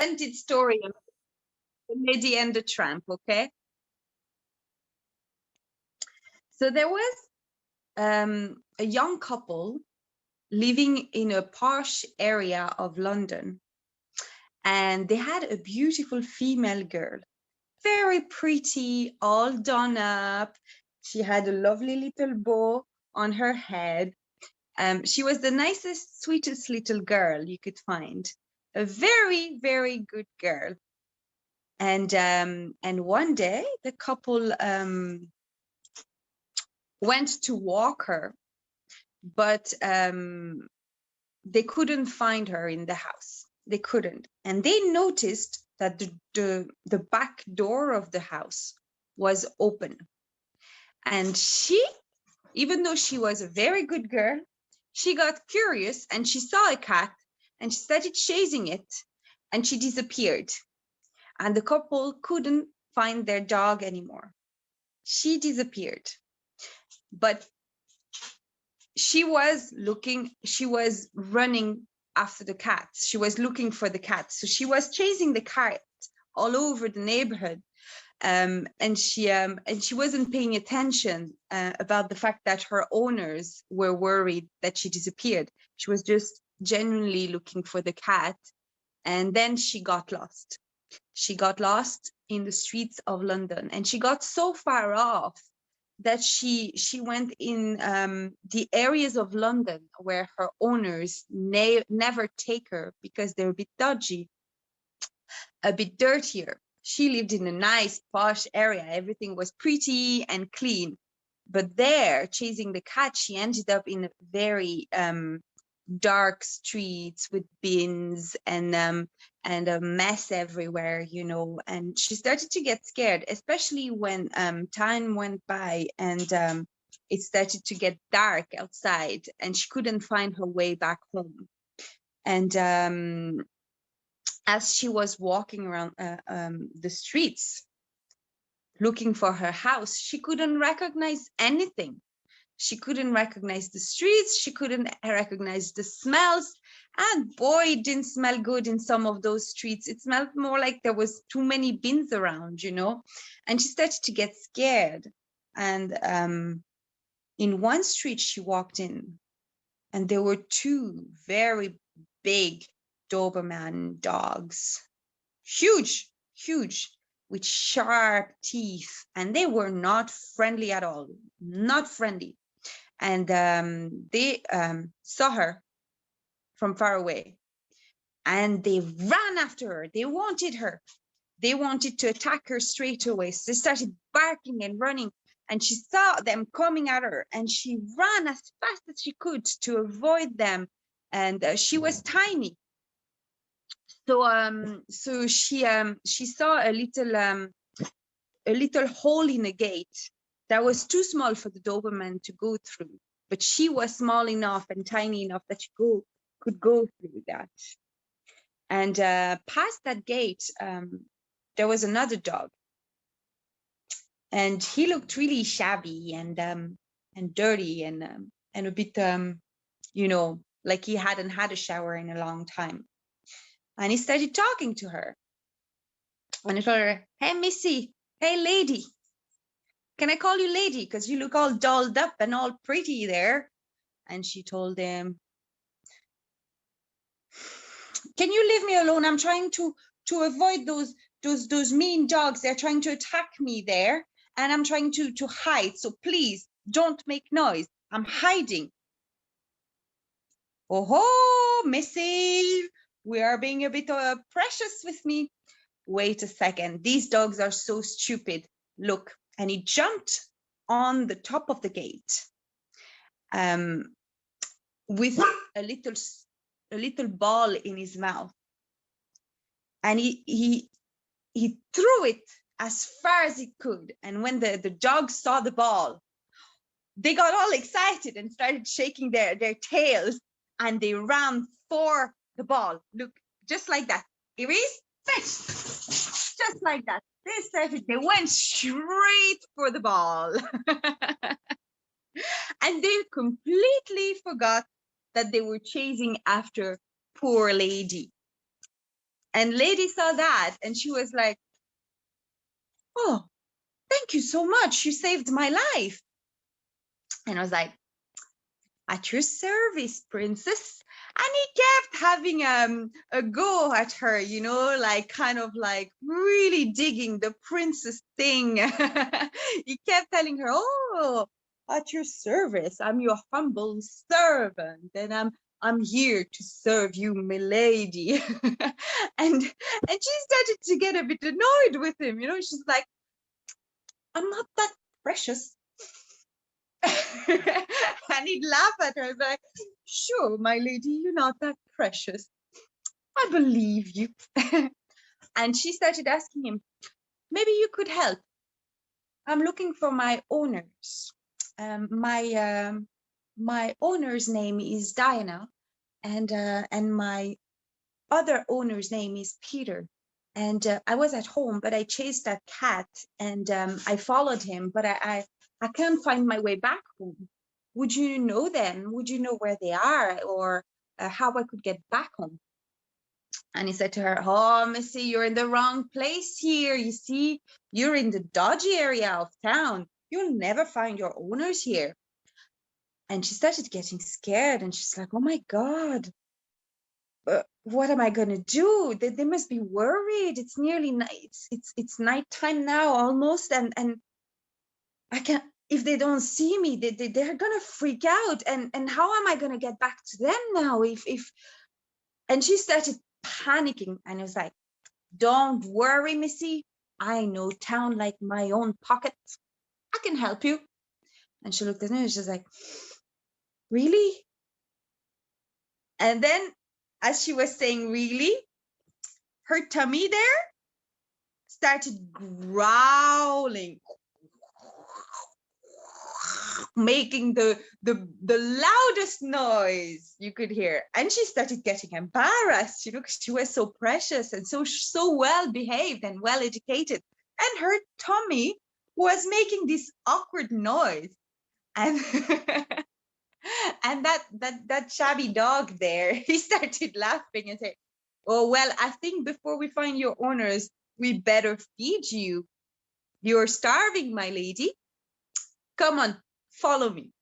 authentic story of the Lady and the Tramp, okay? So there was a young couple living in a posh area of London, and they had a beautiful female girl, very pretty, all done up. She had a lovely little bow on her head. She was the nicest, sweetest little girl you could find. A very, very good girl. And one day the couple went to walk her, but they couldn't find her in the house. They couldn't. And they noticed that the back door of the house was open. And she, even though she was a very good girl, she got curious and she saw a cat and she started chasing it and she disappeared. And the couple couldn't find their dog anymore. She disappeared. But she was running after the cat. She was looking for the cat. So she was chasing the cat all over the neighborhood. And she wasn't paying attention about the fact that her owners were worried that she disappeared. She was just genuinely looking for the cat. And then she got lost. She got lost in the streets of London, and she got so far off that she went in the areas of London where her owners never take her because they're a bit dodgy, a bit dirtier. She lived in a nice posh area. Everything was pretty and clean. But there, chasing the cat, she ended up in very dark streets with bins and a mess everywhere, you know. And she started to get scared, especially when time went by and it started to get dark outside and she couldn't find her way back home. And as she was walking around the streets looking for her house, she couldn't recognize anything. She couldn't recognize the streets. She couldn't recognize the smells. And boy, it didn't smell good in some of those streets. It smelled more like there was too many bins around, you know. And she started to get scared. And in one street she walked in, and there were two very big Doberman dogs, huge, with sharp teeth, and they were not friendly at all, not friendly. And they saw her from far away, and they ran after her. They wanted her. They wanted to attack her straight away. So they started barking and running, and she saw them coming at her, and she ran as fast as she could to avoid them. And she was tiny. So she saw a little hole in a gate that was too small for the Doberman to go through, but she was small enough and tiny enough that she could go through that. And past that gate, there was another dog, and he looked really shabby and dirty and a bit you know, like he hadn't had a shower in a long time. And he started talking to her, and he told her, "Hey, Missy, hey, lady. Can I call you lady? Because you look all dolled up and all pretty there." And she told him, "Can you leave me alone? I'm trying to avoid those mean dogs. They're trying to attack me there, and I'm trying to hide. So please don't make noise. I'm hiding." "Oh, Missy, we are being a bit precious with me. Wait a second. These dogs are so stupid. Look." And he jumped on the top of the gate with a little ball in his mouth, and he threw it as far as he could. And when the dogs saw the ball, they got all excited and started shaking their tails, and they ran for the ball. Look, just like that. Iris, fetch, just like that. They went straight for the ball. And they completely forgot that they were chasing after poor lady. And lady saw that and she was like, oh, thank you so much. You saved my life. And I was like, at your service, princess. And he kept having a go at her, you know, like kind of like really digging the princess thing. He kept telling her, oh, at your service, I'm your humble servant, and I'm here to serve you, milady. and she started to get a bit annoyed with him, you know. She's like, I'm not that precious. And he'd laugh at her like, sure, my lady, you're not that precious. I believe you. And she started asking him, maybe you could help. I'm looking for my owners. My owner's name is Diana, and my other owner's name is Peter. And I was at home, but I chased that cat, and I followed him, but I can't find my way back home. Would you know them? Would you know where they are, or how I could get back home? And he said to her, oh, missy, you're in the wrong place here. You see, you're in the dodgy area of town. You'll never find your owners here. And she started getting scared, and she's like, oh my God, what am I going to do? They must be worried. It's nearly night. It's nighttime now almost. And I can't, if they don't see me, they're going to freak out. And how am I going to get back to them now? And she started panicking, and I was like, don't worry, missy. I know town like my own pocket. I can help you. And she looked at me and she's like, really? And then as she was saying, really, her tummy there started growling, making the loudest noise you could hear. And she started getting embarrassed, you know, because she was so precious and so well behaved and well educated. And her tummy was making this awkward noise. And and that shabby dog there, he started laughing and said, oh, well, I think before we find your owners, we better feed you. You're starving, my lady. Come on, follow me.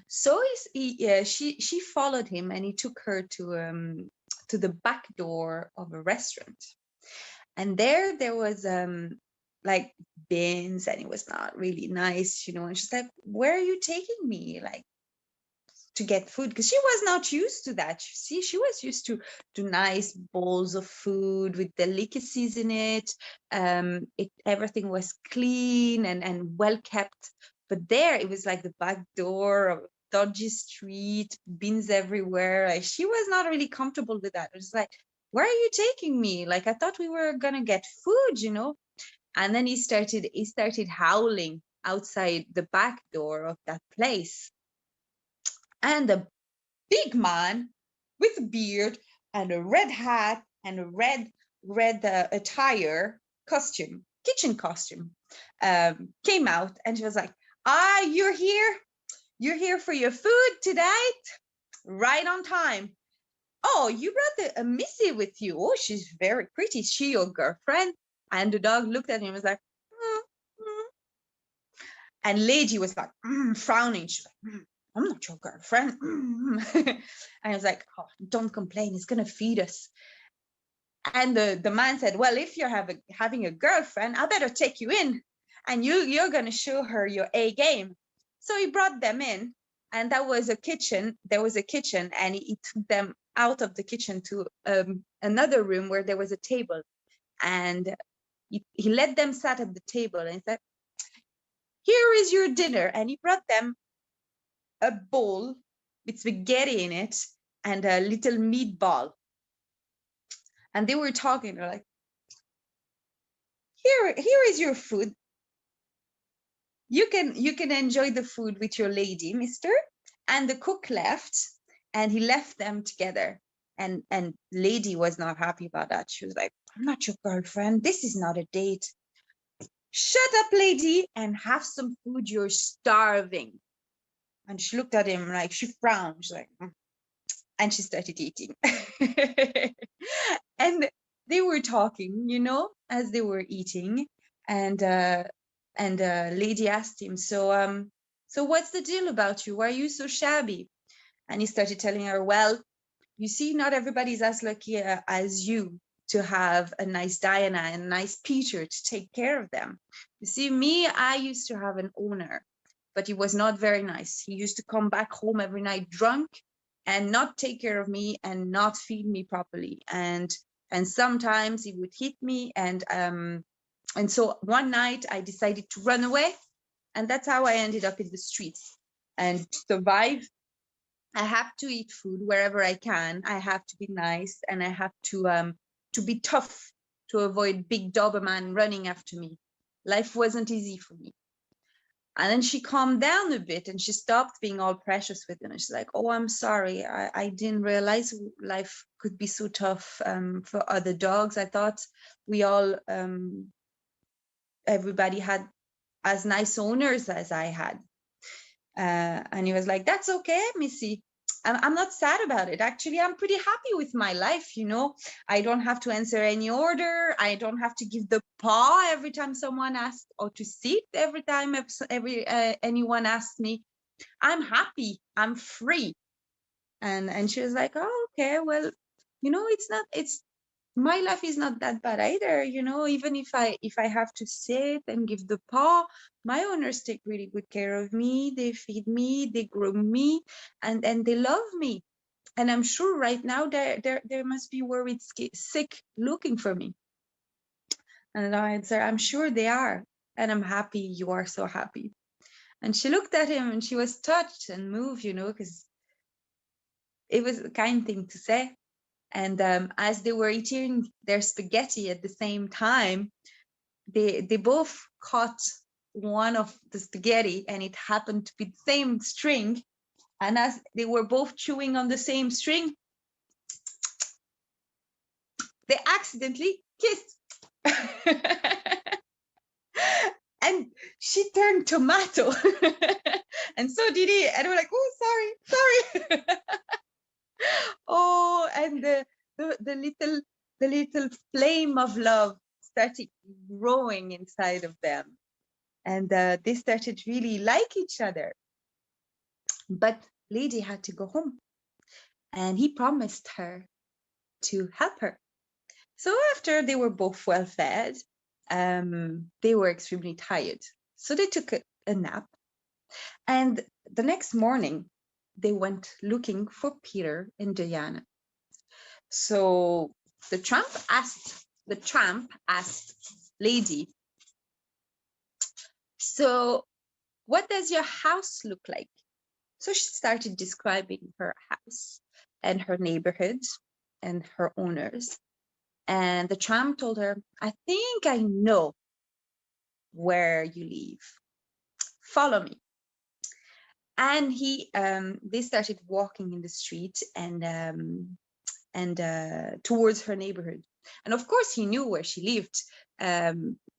So she followed him, and he took her to the back door of a restaurant. And there was like bins, and it was not really nice, you know. And she's like, where are you taking me? Like, to get food, because she was not used to that. You see, she was used to nice bowls of food with delicacies in it. Everything was clean and well kept. But there it was like the back door of a dodgy street, bins everywhere. Like, she was not really comfortable with that. It was like, where are you taking me? Like, I thought we were gonna get food, you know. And then he started howling outside the back door of that place. And the big man with a beard and a red hat and a red attire costume, kitchen costume, came out, and she was like, ah, you're here for your food tonight, right on time. Oh, you brought a missy with you. Oh, she's very pretty. Is she your girlfriend? And the dog looked at him and was like, and lady was like, frowning. She's like, I'm not your girlfriend. And I was like, oh, don't complain. It's going to feed us. And the man said, well, if you're having a girlfriend, I better take you in, and you're going to show her your A game. So he brought them in, and there was a kitchen, and he took them out of the kitchen to another room where there was a table. And he let them sat at the table, and he said, here is your dinner. And he brought them a bowl with spaghetti in it and a little meatball. And they were talking, they're like, here is your food. You can enjoy the food with your lady, mister. And the cook left, and he left them together. And lady was not happy about that. She was like, I'm not your girlfriend. This is not a date. Shut up, lady, and have some food. You're starving. And she looked at him like, she frowned. She's like, and she started eating. And they were talking, you know, as they were eating, and lady asked him, so what's the deal about you? Why are you so shabby? And he started telling her, well, you see, not everybody's as lucky as you to have a nice Diana and a nice Peter to take care of them. You see, me, I used to have an owner, but he was not very nice. He used to come back home every night drunk and not take care of me and not feed me properly. And sometimes he would hit me. And so one night I decided to run away. And that's how I ended up in the streets. And to survive, I have to eat food wherever I can. I have to be nice, and I have to be tough to avoid big Doberman running after me. Life wasn't easy for me. And then she calmed down a bit and she stopped being all precious with him. And she's like, oh, I'm sorry. I didn't realize life could be so tough for other dogs. I thought we all, everybody had as nice owners as I had. And he was like, that's okay, Missy. I'm not sad about it. Actually, I'm pretty happy with my life. You know, I don't have to answer any order. I don't have to give the paw every time someone asks, or to sit every time anyone asks me. I'm happy. I'm free. And she was like, oh, okay, well, you know, it's my life is not that bad either, you know. Even if I have to sit and give the paw, my owners take really good care of me. They feed me, they groom me, and they love me. And I'm sure right now they must be worried, sick, looking for me. And I answer, I'm sure they are, and I'm happy you are so happy. And she looked at him and she was touched and moved, you know, because it was a kind thing to say. And as they were eating their spaghetti at the same time, they both caught one of the spaghetti, and it happened to be the same string. And as they were both chewing on the same string, they accidentally kissed. And she turned tomato. And so did he. And we're like, oh, sorry. Oh, and the little flame of love started growing inside of them, and they started really like each other. But Lady had to go home, and he promised her to help her. So after they were both well fed, they were extremely tired, so they took a nap. And the next morning, they went looking for Peter and Diana. So the tramp asked Lady, so what does your house look like? So she started describing her house and her neighborhood and her owners. And the tramp told her, I think I know where you live. Follow me. And they started walking in the street and towards her neighborhood. And of course, he knew where she lived.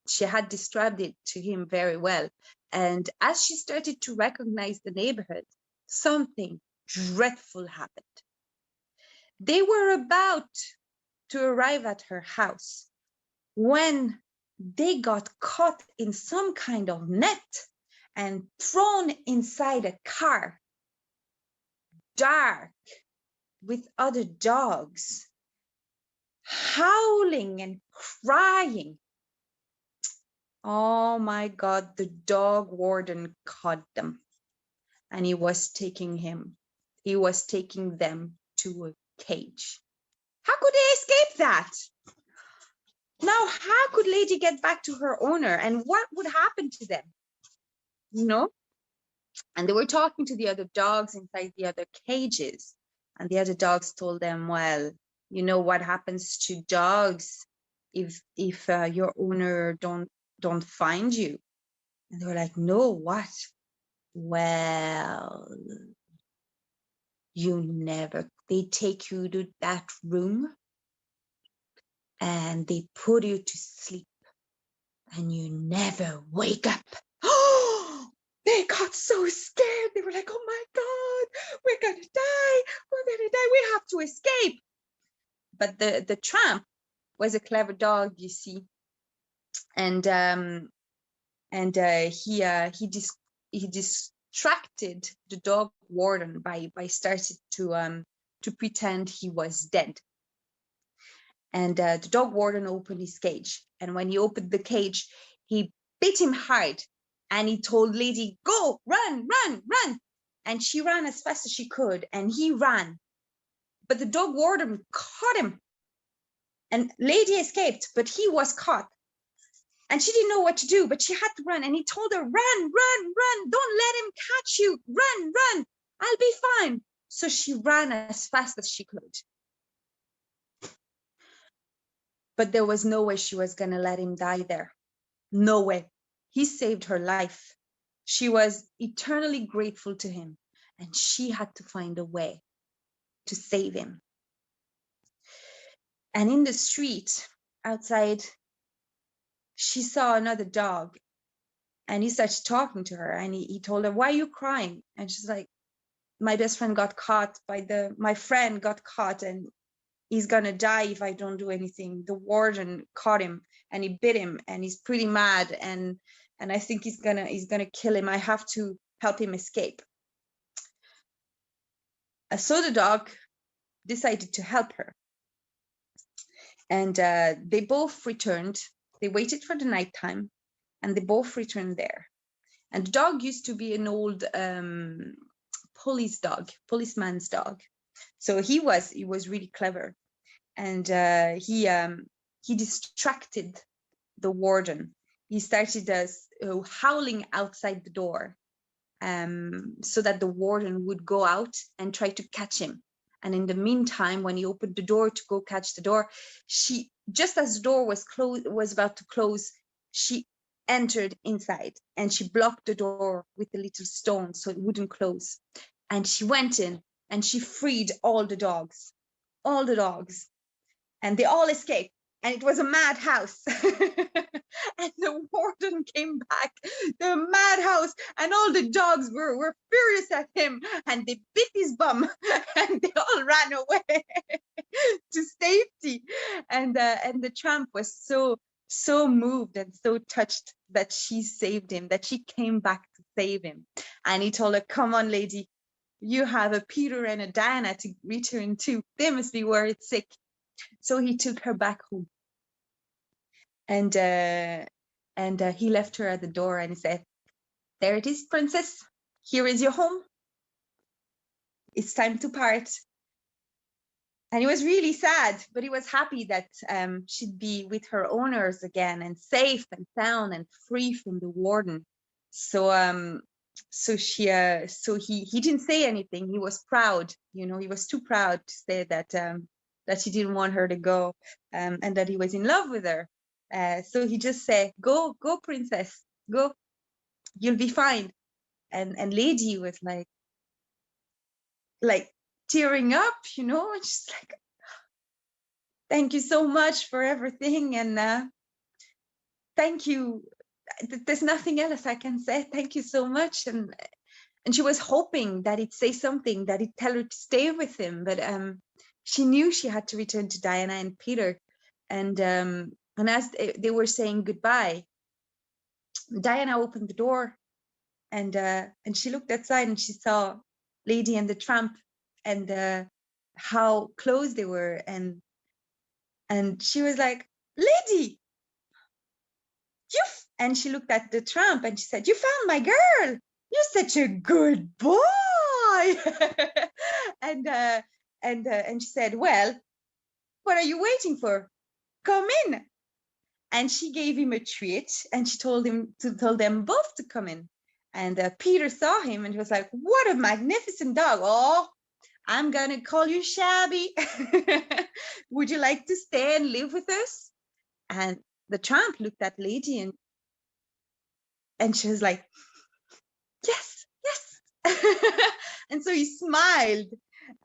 She had described it to him very well. And as she started to recognize the neighborhood, something dreadful happened. They were about to arrive at her house when they got caught in some kind of net and thrown inside a car, dark, with other dogs, howling and crying. Oh my God, the dog warden caught them, and he was taking them to a cage. How could they escape that? Now, how could Lady get back to her owner, and what would happen to them? You know? And they were talking to the other dogs inside the other cages, and the other dogs told them, well, you know what happens to dogs if your owner don't find you? And they were like, no, what? Well, they take you to that room and they put you to sleep and you never wake up. Oh, they got so scared. They were like, oh my God, we're gonna die, we have to escape. But the tramp was a clever dog, you see, and he distracted the dog warden by starting to pretend he was dead. And the dog warden opened his cage, and when he opened the cage, he bit him hard, and he told Lady, go, run, run, run. And she ran as fast as she could, and he ran, but the dog warden caught him, and Lady escaped, but he was caught. And she didn't know what to do, but she had to run. And he told her, run, run, run. Don't let him catch you. Run, run. I'll be fine. So she ran as fast as she could. But there was no way she was going to let him die there. No way. He saved her life. She was eternally grateful to him. And she had to find a way to save him. And in the street outside, she saw another dog, and he started talking to her, and he told her, why are you crying? And she's like, my best friend got caught my friend got caught, and he's gonna die if I don't do anything. The warden caught him, and he bit him, and he's pretty mad, and I think he's gonna kill him. I have to help him escape. So the dog decided to help her, and they both returned. They waited for the nighttime, and they both returned there. And the dog used to be an old policeman's dog. So he was really clever, and he distracted the warden. He started howling outside the door, so that the warden would go out and try to catch him. And in the meantime, when he opened the door to go catch the door, she, just as the door was about to close, she entered inside, and she blocked the door with a little stone so it wouldn't close. And she went in, and she freed all the dogs, and they all escaped. And it was a madhouse. And the warden came back, the madhouse, and all the dogs were furious at him, and they bit his bum, and they all ran away to safety. And the tramp was so moved and so touched that she saved him, that she came back to save him. And he told her, come on, lady, you have a Peter and a Diana to return to. They must be worried sick. So he took her back home. And he left her at the door, and he said, there it is, princess. Here is your home. It's time to part. And he was really sad, but he was happy that she'd be with her owners again, and safe and sound and free from the warden. So he didn't say anything. He was proud, he was too proud to say that he didn't want her to go, and that he was in love with her. So he just said, go, princess, go, you'll be fine. And lady was like tearing up, and she's like, thank you so much for everything, and thank you. There's nothing else I can say. Thank you so much. And she was hoping that he'd say something, that he'd tell her to stay with him, but she knew she had to return to Diana and Peter. And as they were saying goodbye, Diana opened the door, and she looked outside, and she saw Lady and the Tramp, and how close they were, and she was like, Lady, and she looked at the Tramp, and she said, you found my girl. You're such a good boy. and she said, well, what are you waiting for? Come in. And she gave him a treat, and she told them both to come in. And Peter saw him, and he was like, what a magnificent dog. Oh, I'm gonna call you Shabby. Would you like to stay and live with us? And the Tramp looked at Lady, and she was like, yes. And so he smiled,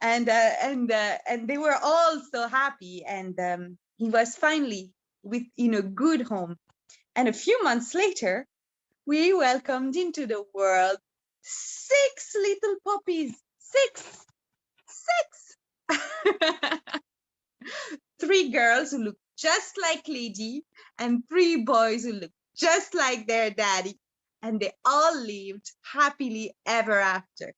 and they were all so happy, and he was finally in a good home. And a few months later, we welcomed into the world 6 little puppies, Six. Six. Three girls who look just like Lady and three boys who look just like their daddy. And they all lived happily ever after.